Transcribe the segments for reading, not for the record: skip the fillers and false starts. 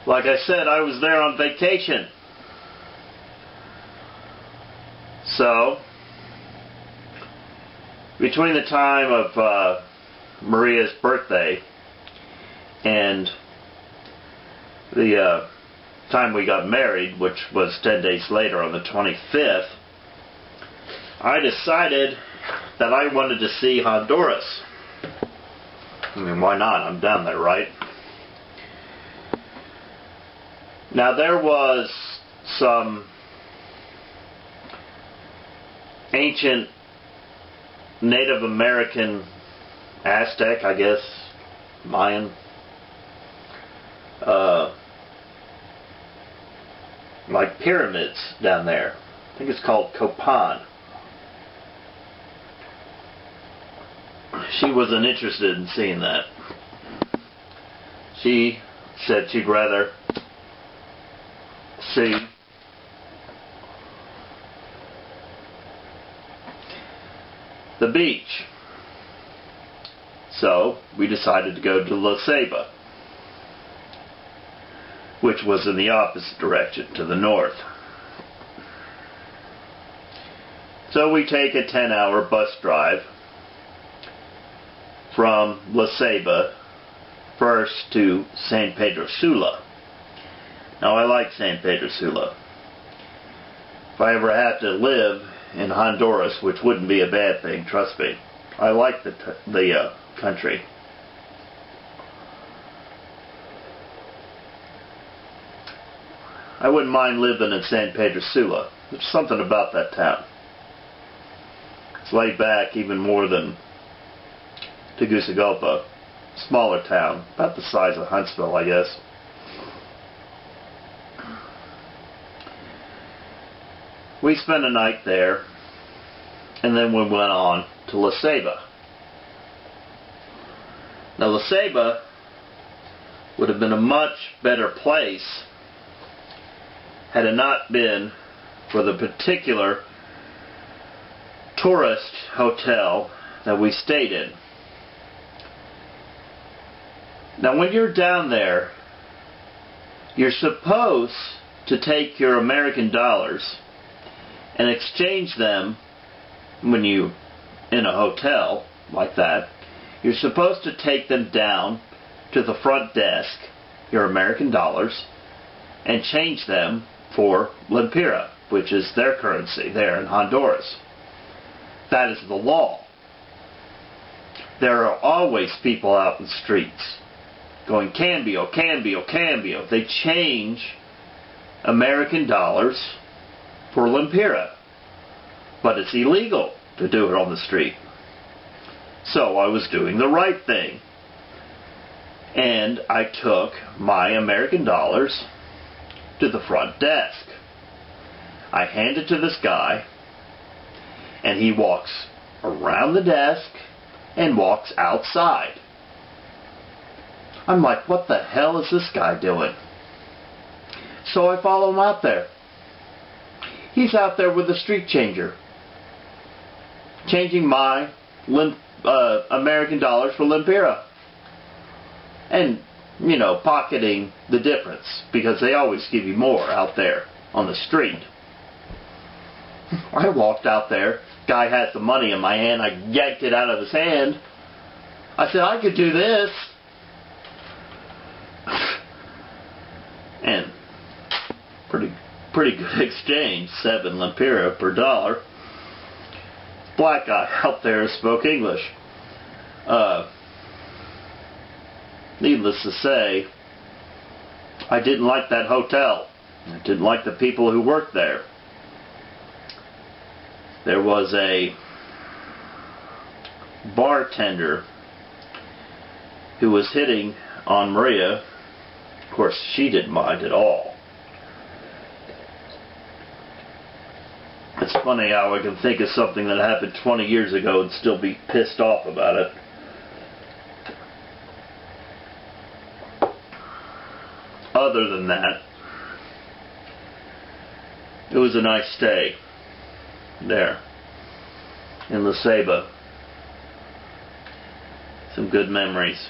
Like I said, I was there on vacation. So, between the time of Maria's birthday and the time we got married, which was 10 days later on the 25th, I decided that I wanted to see Honduras. I mean, why not? I'm down there, right? Now, there was some ancient Native American, Aztec, I guess, Mayan, like pyramids down there. I think it's called Copan. She wasn't interested in seeing that. She said she'd rather see the beach. So we decided to go to La Ceiba, which was in the opposite direction, to the north. So we take a 10-hour bus drive from La Ceiba first to San Pedro Sula. Now, I like San Pedro Sula. If I ever had to live in Honduras, which wouldn't be a bad thing, trust me, I like the country. I wouldn't mind living in San Pedro Sula. There's something about that town. It's laid back even more than Tegucigalpa. Smaller town, about the size of Huntsville, I guess. We spent a night there, and then we went on to La Ceiba. Now, La Ceiba would have been a much better place had it not been for the particular tourist hotel that we stayed in. Now, when you're down there, you're supposed to take your American dollars and exchange them when you're in a hotel like that. You're supposed to take them down to the front desk, your American dollars, and change them for Lempira, which is their currency there in Honduras. That is the law. There are always people out in the streets going, cambio, cambio, cambio. They change American dollars for Lempira. But it's illegal to do it on the street. So I was doing the right thing. And I took my American dollars to the front desk. I hand it to this guy, and he walks around the desk and walks outside. I'm like, what the hell is this guy doing? So I follow him out there. He's out there with a street changer, changing my American dollars for Lempira. And, you know, pocketing the difference, because they always give you more out there on the street. I walked out there. Guy has the money in my hand. I yanked it out of his hand. I said, I could do this. And pretty good exchange, 7 Lempira per dollar. Black guy out there spoke English. Needless to say, I didn't like that hotel. I didn't like the people who worked there. There was a bartender who was hitting on Maria. Of course, she didn't mind at all. It's funny how I can think of something that happened 20 years ago and still be pissed off about it. Other than that, it was a nice stay there in La Ceiba. Some good memories.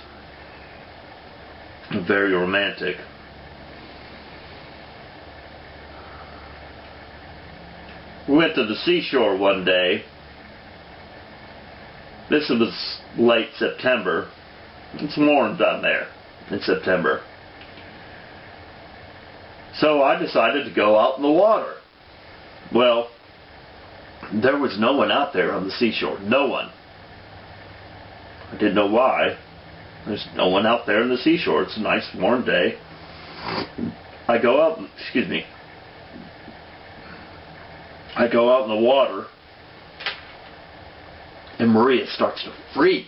Very romantic. We went to the seashore one day. This was late September. It's warm down there in September. So I decided to go out in the water. Well, there was no one out there on the seashore. No one. I didn't know why. There's no one out there on the seashore. It's a nice warm day. I go out in the water, and Maria starts to freak.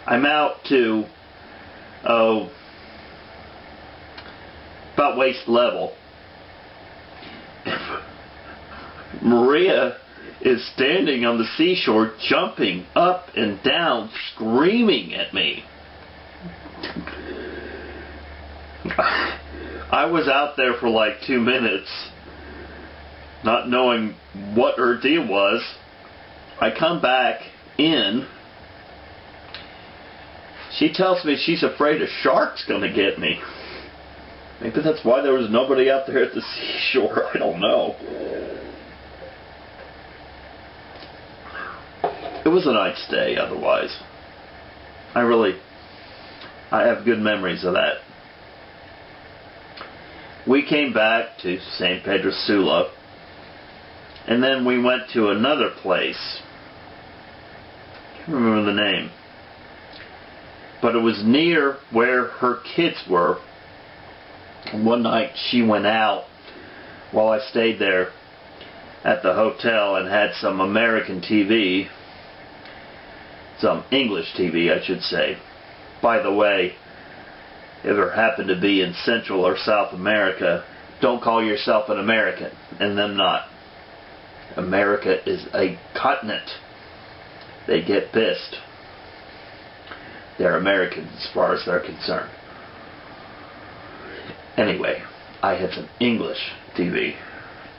I'm out to about waist level. Maria is standing on the seashore, jumping up and down, screaming at me. I was out there for like 2 minutes, not knowing what her deal was. I come back in. She tells me she's afraid a shark's going to get me. Maybe that's why there was nobody out there at the seashore. I don't know. It was a nice day otherwise. I have good memories of that. We came back to San Pedro Sula, and then we went to another place. I can't remember the name. But it was near where her kids were. One night she went out while I stayed there at the hotel and had some American TV. Some English TV, I should say. By the way, if you ever happen to be in Central or South America, don't call yourself an American, and them not. America is a continent. They get pissed. They're Americans as far as they're concerned. Anyway, I had some English TV,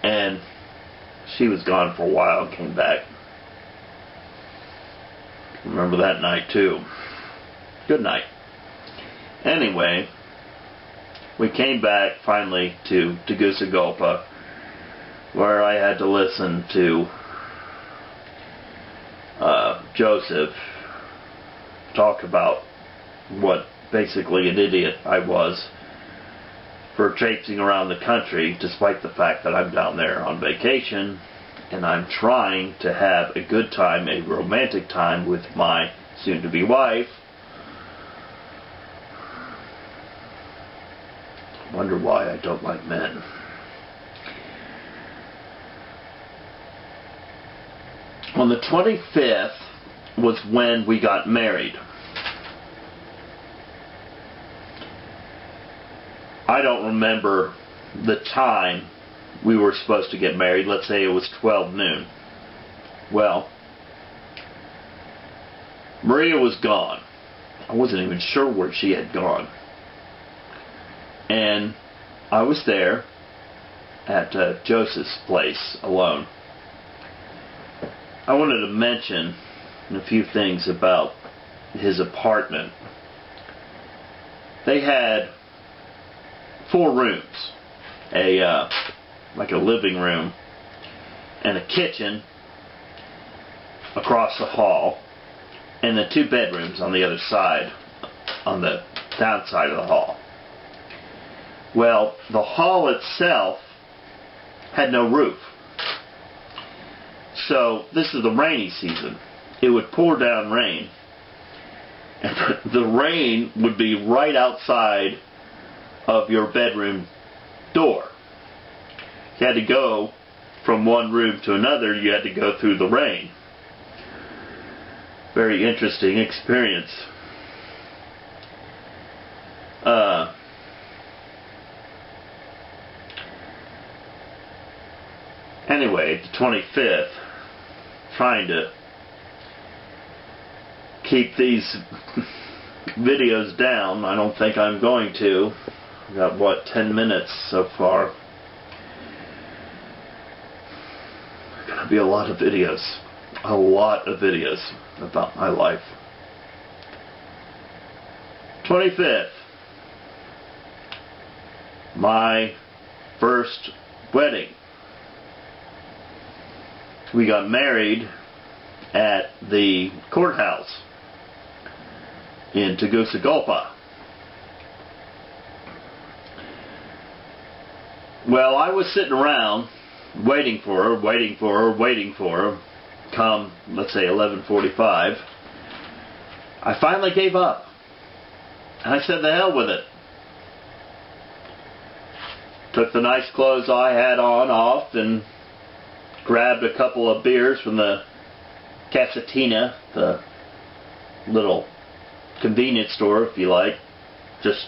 and she was gone for a while and came back. Remember that night too. Good night. Anyway, we came back finally to Tegucigalpa, where I had to listen to Joseph talk about what basically an idiot I was for traipsing around the country, despite the fact that I'm down there on vacation and I'm trying to have a good time, a romantic time with my soon-to-be wife. Wonder why I don't like men. On the 25th was when we got married. I don't remember the time we were supposed to get married. Let's say it was 12 noon. Well, Maria was gone. I wasn't even sure where she had gone. And I was there at Joseph's place alone. I wanted to mention a few things about his apartment. They had 4 rooms. Like a living room and a kitchen across the hall, and the 2 bedrooms on the other side, on the downside of the hall. Well, the hall itself had no roof. So this is the rainy season. It would pour down rain, and the rain would be right outside of your bedroom door. You had to go from one room to another. You had to go through the rain. Very interesting experience. Anyway, the 25th, trying to keep these videos down. I don't think I'm going to. I've got, 10 minutes so far. Gonna be a lot of videos. A lot of videos about my life. 25th. My first wedding. we got married at the courthouse in Tegucigalpa. Well, I was sitting around waiting for her. Come, let's say 11:45. I finally gave up. I said, the hell with it. Took the nice clothes I had on off and grabbed a couple of beers from the Casatina, the little convenience store, if you like, just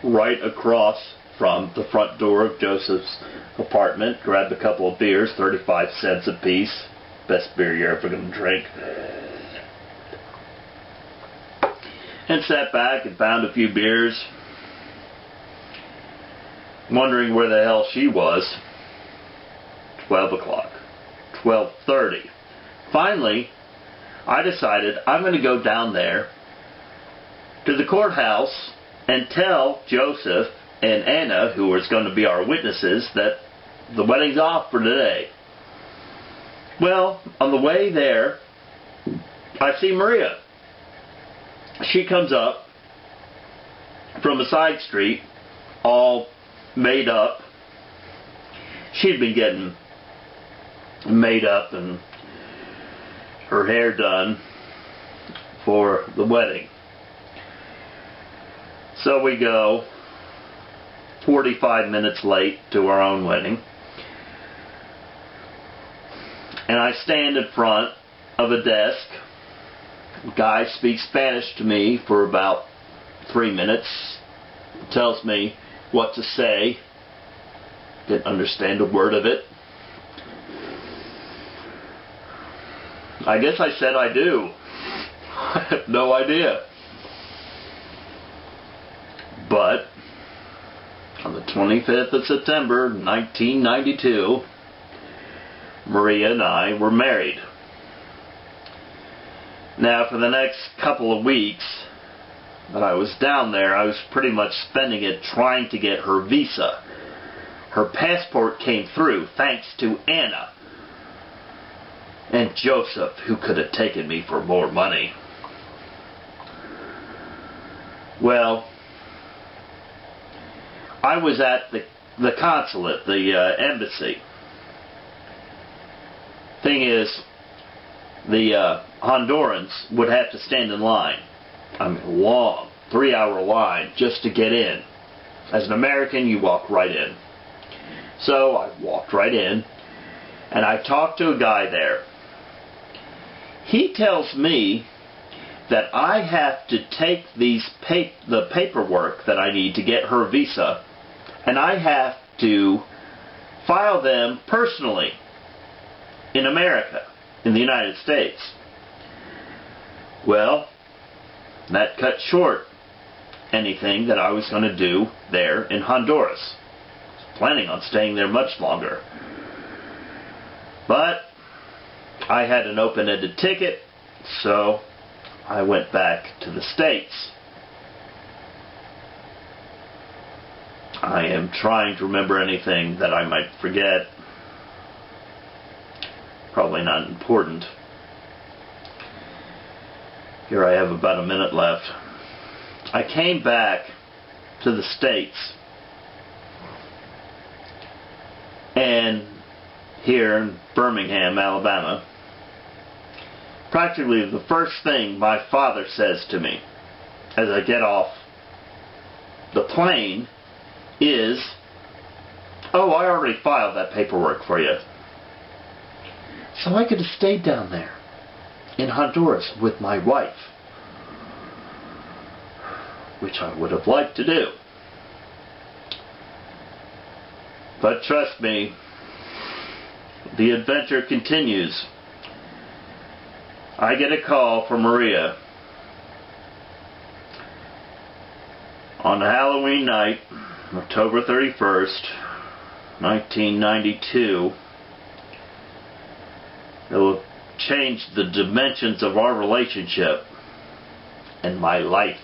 right across from the front door of Joseph's apartment. Grabbed a couple of beers, 35 cents a piece. Best beer you're ever going to drink. And sat back and found a few beers, wondering where the hell she was. 12 o'clock. 12:30. Finally, I decided I'm going to go down there to the courthouse and tell Joseph and Anna, who was going to be our witnesses, that the wedding's off for today. Well, on the way there, I see Maria. She comes up from a side street, all made up. She'd been getting made up and her hair done for the wedding. So we go 45 minutes late to our own wedding. And I stand in front of a desk. The guy speaks Spanish to me for about 3 minutes. Tells me what to say. Didn't understand a word of it. I guess I said I do. I have no idea. But on the 25th of September, 1992, Maria and I were married. Now, for the next couple of weeks that I was down there, I was pretty much spending it trying to get her visa. Her passport came through thanks to Anna and Joseph, who could have taken me for more money. Well, I was at the consulate, the embassy. Thing is, the Hondurans would have to stand in line. I mean, long, 3-hour line just to get in. As an American, you walk right in. So I walked right in, and I talked to a guy there. He tells me that I have to take the paperwork that I need to get her visa, and I have to file them personally in America, in the United States. Well, that cut short anything that I was going to do there in Honduras. I was planning on staying there much longer. But I had an open-ended ticket, so I went back to the States. I am trying to remember anything that I might forget. Probably not important. Here I have about a minute left. I came back to the States, and here in Birmingham, Alabama, practically the first thing my father says to me as I get off the plane is, "Oh, I already filed that paperwork for you." So I could have stayed down there in Honduras with my wife, which I would have liked to do. But trust me, the adventure continues. I get a call from Maria on Halloween night, October 31st, 1992. It will change the dimensions of our relationship and my life